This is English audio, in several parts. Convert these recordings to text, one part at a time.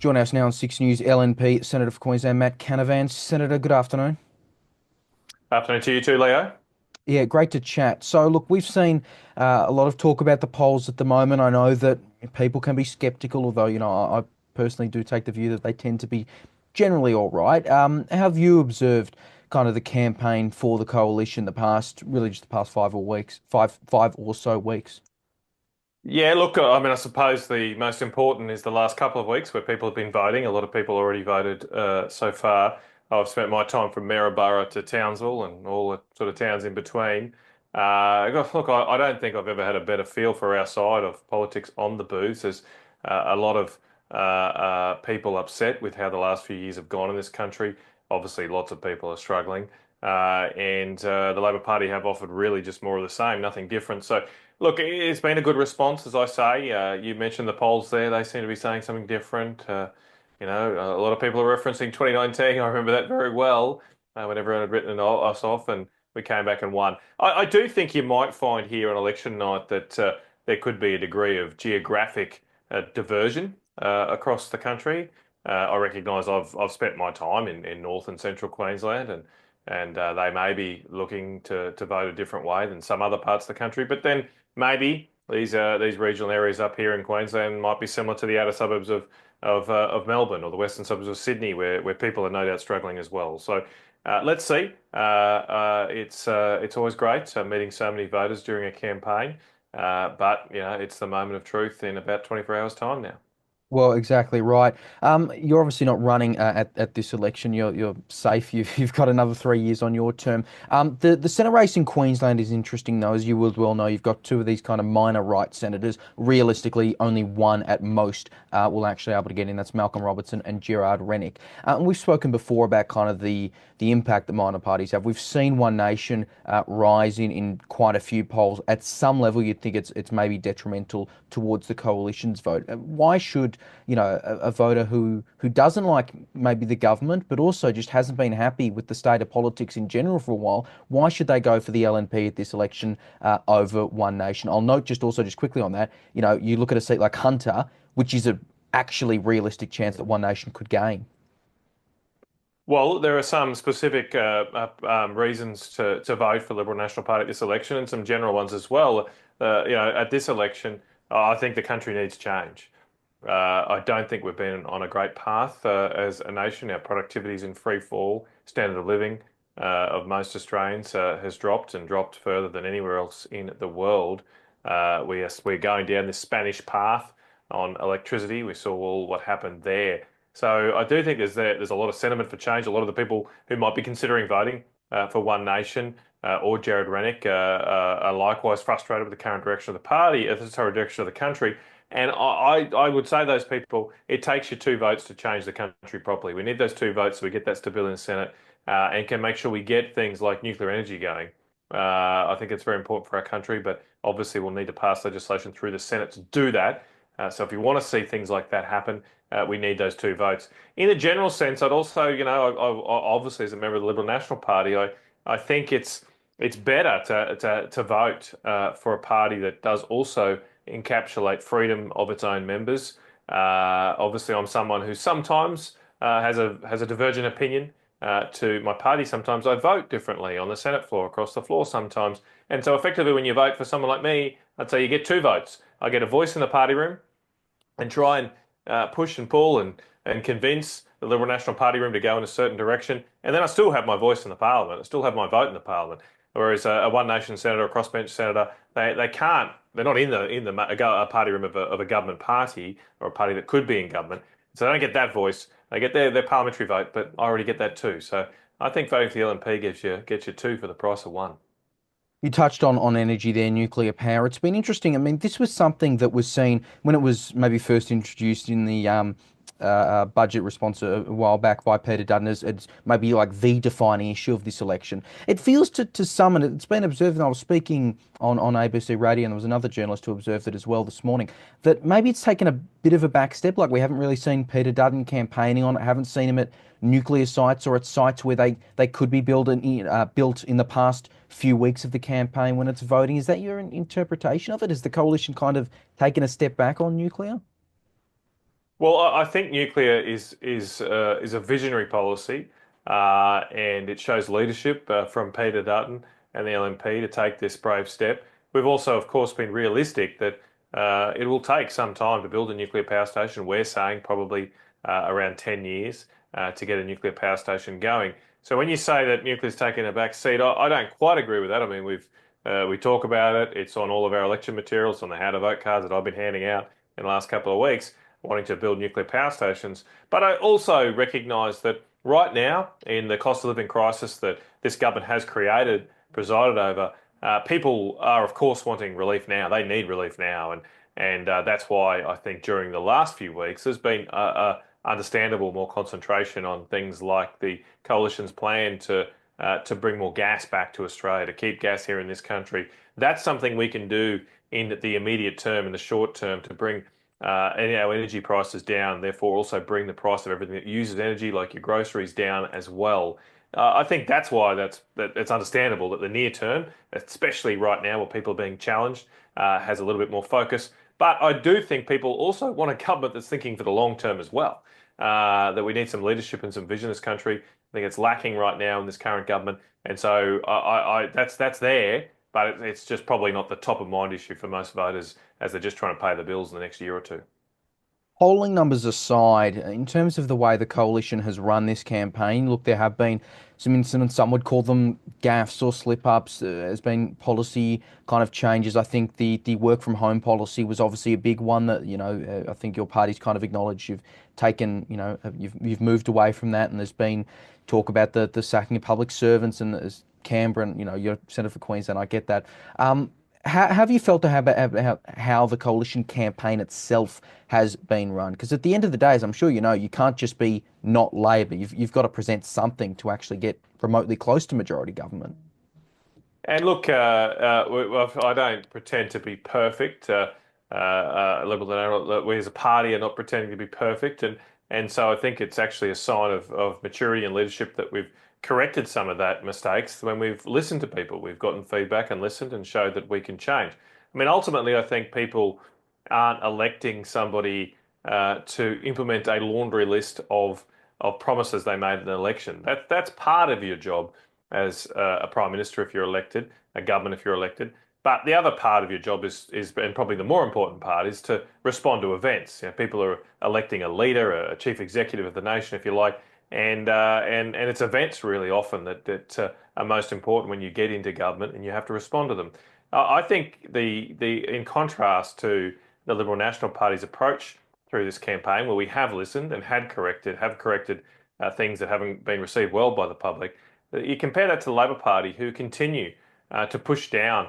Joining us now on Six News, LNP, Senator for Queensland, Matt Canavan. Senator, good afternoon. Afternoon to you too, Leo. Yeah, great to chat. So, look, we've seen a lot of talk about the polls at the moment. I know that people can be skeptical, although, I personally do take the view that they tend to be generally all right. How have you observed kind of the campaign for the coalition really just the past 5 or weeks, five or so weeks? Yeah, look, I mean, I suppose the most important is the last couple of weeks where people have been voting. A lot of people already voted so far. I've spent my time from Maryborough to Townsville and all the sort of towns in between. Look, I don't think I've ever had a better feel for our side of politics on the booths. There's a lot of people upset with how the last few years have gone in this country. Obviously, lots of people are struggling. And the Labor Party have offered really just more of the same, nothing different. So, look, it's been a good response, as I say. You mentioned the polls there; they seem to be saying something different. A lot of people are referencing 2019. I remember that very well when everyone had written us off, and we came back and won. I do think you might find here on election night that there could be a degree of geographic diversion across the country. I recognise I've spent my time in North and Central Queensland, and they may be looking to vote a different way than some other parts of the country. But then maybe these regional areas up here in Queensland might be similar to the outer suburbs of Melbourne or the western suburbs of Sydney, where people are no doubt struggling as well. So let's see. It's always great meeting so many voters during a campaign, but it's the moment of truth in about 24 hours' time now. Well, exactly right. You're obviously not running at this election. You're safe. You've got another 3 years on your term. The Senate race in Queensland is interesting, though, as you will well know. You've got two of these kind of minor right senators. Realistically, only one at most will actually be able to get in. That's Malcolm Robertson and Gerard Rennick. And we've spoken before about kind of the impact that minor parties have. We've seen One Nation rise in quite a few polls. At some level, you'd think it's maybe detrimental towards the coalition's vote. Why should a voter who doesn't like maybe the government, but also just hasn't been happy with the state of politics in general for a while, why should they go for the LNP at this election over One Nation? I'll note just quickly on that, you look at a seat like Hunter, which is a actually realistic chance that One Nation could gain. Well, there are some specific reasons to vote for Liberal National Party at this election, and some general ones as well. At this election, I think the country needs change. I don't think we've been on a great path as a nation. Our productivity is in free fall. Standard of living of most Australians has dropped and dropped further than anywhere else in the world. We're going down this Spanish path on electricity. We saw all what happened there. So I do think there's a lot of sentiment for change. A lot of the people who might be considering voting for One Nation or Jared Rennick are likewise frustrated with the current direction of the party, sorry, direction of the country. And I would say those people, it takes you two votes to change the country properly. We need those two votes so we get that stability in the Senate and can make sure we get things like nuclear energy going. I think it's very important for our country, but obviously we'll need to pass legislation through the Senate to do that. So if you want to see things like that happen, we need those two votes. In a general sense, I'd also, obviously as a member of the Liberal National Party, I think it's better to vote for a party that does also encapsulate freedom of its own members. Obviously, I'm someone who sometimes has a divergent opinion to my party. Sometimes I vote differently on the Senate floor, across the floor sometimes. And so effectively, when you vote for someone like me, I'd say you get two votes. I get a voice in the party room and try and push and pull and convince the Liberal National Party room to go in a certain direction. And then I still have my voice in the Parliament. I still have my vote in the Parliament. Whereas a One Nation senator, a crossbench senator, they can't. They're not in the a party room of a government party or a party that could be in government. So they don't get that voice. They get their parliamentary vote, but I already get that too. So I think voting for the LNP gets you two for the price of one. You touched on energy there, nuclear power. It's been interesting. I mean, this was something that was seen when it was maybe first introduced in the budget response a while back by Peter Dutton as maybe like the defining issue of this election. It feels to some, and it's been observed, and I was speaking on ABC Radio, and there was another journalist who observed it as well this morning, that maybe it's taken a bit of a back step. Like we haven't really seen Peter Dutton campaigning on it, haven't seen him at nuclear sites or at sites where they could be built in the past few weeks of the campaign when it's voting. Is that your interpretation of it? Has the coalition kind of taken a step back on nuclear? Well, I think nuclear is a visionary policy, and it shows leadership from Peter Dutton and the LNP to take this brave step. We've also, of course, been realistic that it will take some time to build a nuclear power station. We're saying probably around 10 years to get a nuclear power station going. So when you say that nuclear's taking a back seat, I don't quite agree with that. I mean, we talk about it. It's on all of our election materials, on the how to vote cards that I've been handing out in the last couple of weeks, wanting to build nuclear power stations. But I also recognise that right now, in the cost of living crisis that this government has created, presided over, people are, of course, wanting relief now. They need relief now, and that's why I think during the last few weeks there's been a understandable more concentration on things like the coalition's plan to bring more gas back to Australia, to keep gas here in this country. That's something we can do in the immediate term, in the short term, to bring our energy prices down, therefore also bring the price of everything that uses energy, like your groceries, down as well. I think that's why it's understandable that the near term, especially right now where people are being challenged, has a little bit more focus. But I do think people also want a government that's thinking for the long term as well. That we need some leadership and some vision in this country. I think it's lacking right now in this current government, and so that's there, but it's just probably not the top of mind issue for most voters as they're just trying to pay the bills in the next year or two. Polling numbers aside, in terms of the way the coalition has run this campaign, look, there have been some incidents, some would call them gaffes or slip-ups. There's been policy kind of changes. I think the work from home policy was obviously a big one that, I think your party's kind of acknowledged you've taken, you've moved away from that, and there's been talk about the sacking of public servants and as Canberra, and, you're Senator for Queensland, I get that. How have you felt about how the coalition campaign itself has been run? Because at the end of the day, as I'm sure you know, you can't just be not Labor. You've got to present something to actually get remotely close to majority government. And look, I don't pretend to be perfect. We as a party are not pretending to be perfect, and so I think it's actually a sign of maturity and leadership that we've corrected some of that mistakes when we've listened to people. We've gotten feedback and listened and showed that we can change. I mean, ultimately, I think people aren't electing somebody to implement a laundry list of promises they made in an election. That's part of your job as a prime minister if you're elected, a government if you're elected. But the other part of your job is, and probably the more important part, is to respond to events. People are electing a leader, a chief executive of the nation, if you like, and it's events really often that are most important when you get into government and you have to respond to them. I think the in contrast to the Liberal National Party's approach through this campaign, where we have listened and have corrected things that haven't been received well by the public. You compare that to the Labor Party, who continue to push down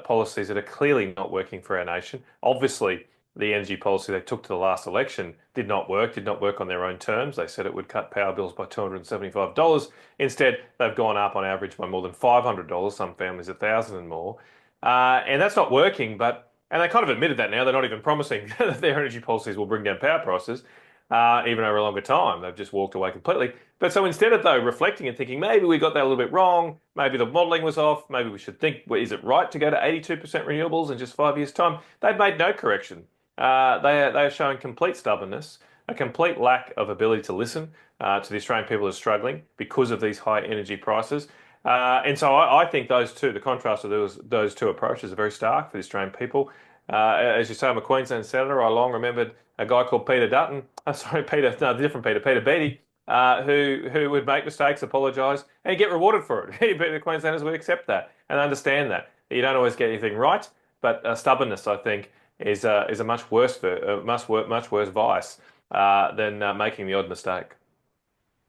policies that are clearly not working for our nation. Obviously, the energy policy they took to the last election did not work on their own terms. They said it would cut power bills by $275. Instead, they've gone up on average by more than $500, some families 1,000 and more. And that's not working, and they kind of admitted that now. They're not even promising that their energy policies will bring down power prices, even over a longer time. They've just walked away completely. But so instead of, though, reflecting and thinking, maybe we got that a little bit wrong, maybe the modelling was off, maybe we should think, well, is it right to go to 82% renewables in just 5 years' time? They've made no correction. They are showing complete stubbornness, a complete lack of ability to listen to the Australian people who are struggling because of these high energy prices. And so I think those two, the contrast of those two approaches are very stark for the Australian people. As you say, I'm a Queensland senator. I long remembered a guy called Peter Dutton. Sorry, Peter, no, different Peter, Peter Beattie, who would make mistakes, apologise, and get rewarded for it. The Queenslanders would accept that and understand that. You don't always get anything right, but stubbornness, I think, is a much worse vice than making the odd mistake.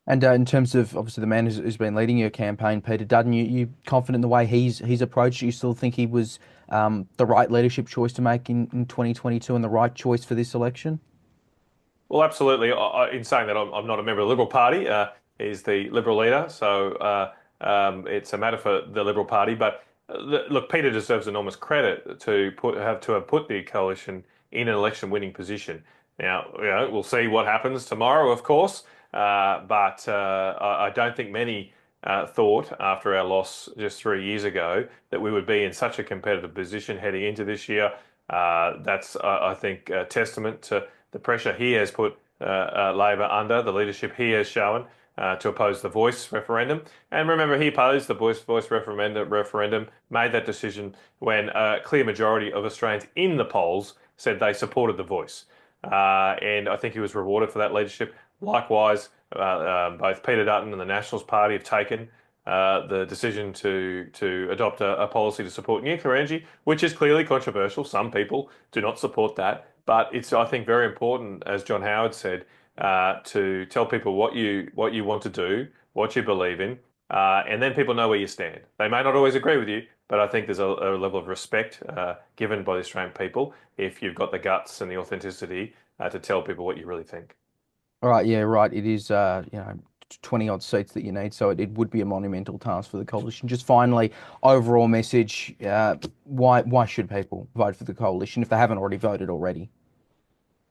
And in terms of obviously the man who's been leading your campaign, Peter Dutton, you confident in the way he's approached it? You still think he was the right leadership choice to make in 2022 and the right choice for this election? Well, absolutely. In saying that, I'm not a member of the Liberal Party. He's the Liberal leader, so it's a matter for the Liberal Party. But look, Peter deserves enormous credit to have put the coalition in an election-winning position. Now, we'll see what happens tomorrow, of course. But I don't think many thought after our loss just 3 years ago that we would be in such a competitive position heading into this year. That's, I think, a testament to the pressure he has put Labor under, the leadership he has shown to oppose the voice referendum. And remember, he opposed the voice referendum, made that decision when a clear majority of Australians in the polls said they supported the voice. And I think he was rewarded for that leadership. Likewise, both Peter Dutton and the Nationals Party have taken the decision to adopt a policy to support nuclear energy, which is clearly controversial. Some people do not support that, but it's, I think, very important, as John Howard said, to tell people what you want to do, what you believe in, and then people know where you stand. They may not always agree with you, but I think there's a level of respect given by the Australian people if you've got the guts and the authenticity to tell people what you really think. All right, yeah, right. It is, 20 odd seats that you need, so it would be a monumental task for the coalition. Just finally, overall message, why should people vote for the coalition if they haven't already voted already?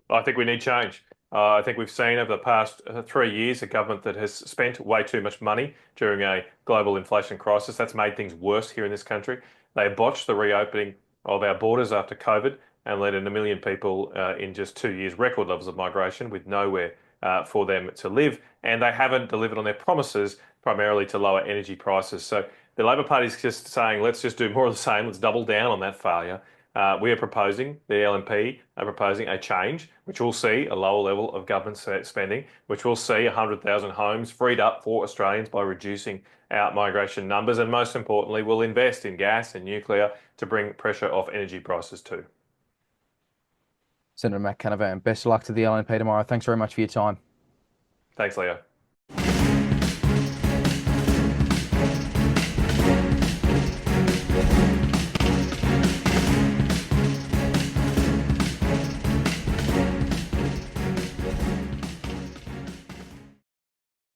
I think we need change. I think we've seen over the past 3 years a government that has spent way too much money during a global inflation crisis. That's made things worse here in this country. They botched the reopening of our borders after COVID and led in 1 million people in just 2 years, record levels of migration with nowhere for them to live. And they haven't delivered on their promises, primarily to lower energy prices. So the Labor Party is just saying, let's just do more of the same. Let's double down on that failure. We are proposing, the LNP are proposing a change, which will see a lower level of government spending, which will see 100,000 homes freed up for Australians by reducing our migration numbers, and most importantly, will invest in gas and nuclear to bring pressure off energy prices too. Senator Matt Canavan, best of luck to the LNP tomorrow. Thanks very much for your time. Thanks, Leo.